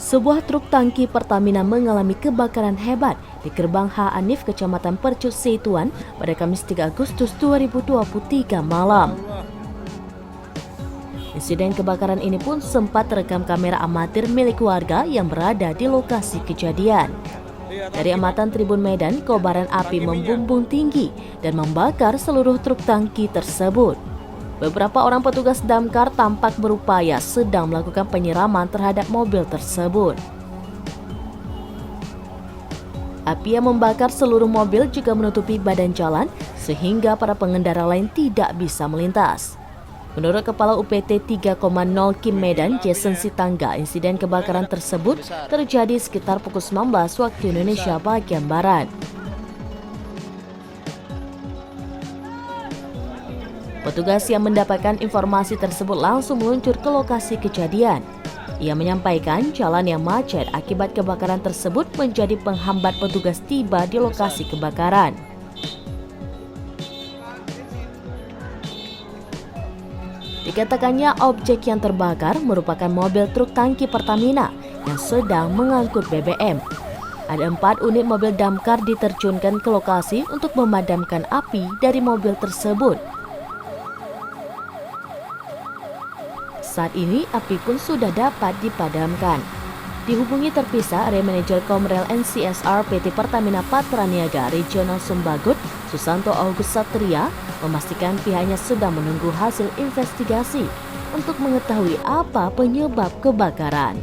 Sebuah truk tangki Pertamina mengalami kebakaran hebat di Gerbang H Anif, Kecamatan Percut Seituan pada Kamis 3 Agustus 2023 malam. Insiden kebakaran ini pun sempat terekam kamera amatir milik warga yang berada di lokasi kejadian. Dari amatan Tribun Medan, kobaran api membumbung tinggi dan membakar seluruh truk tangki tersebut. Beberapa orang petugas damkar tampak berupaya sedang melakukan penyiraman terhadap mobil tersebut. Api yang membakar seluruh mobil juga menutupi badan jalan sehingga para pengendara lain tidak bisa melintas. Menurut Kepala UPT 3,0 Kim Medan, Jason Sitangga, insiden kebakaran tersebut terjadi sekitar pukul 19 waktu Indonesia bagian Barat. Petugas yang mendapatkan informasi tersebut langsung meluncur ke lokasi kejadian. Ia menyampaikan jalan yang macet akibat kebakaran tersebut menjadi penghambat petugas tiba di lokasi kebakaran. Dikatakannya objek yang terbakar merupakan mobil truk tangki Pertamina yang sedang mengangkut BBM. Ada 4 unit mobil damkar diterjunkan ke lokasi untuk memadamkan api dari mobil tersebut. Saat ini api pun sudah dapat dipadamkan. Dihubungi terpisah, Area Manajer Komrel NCSR PT Pertamina Patraniaga Regional Sumbagut, Susanto August Satria, memastikan pihaknya sedang menunggu hasil investigasi untuk mengetahui apa penyebab kebakaran.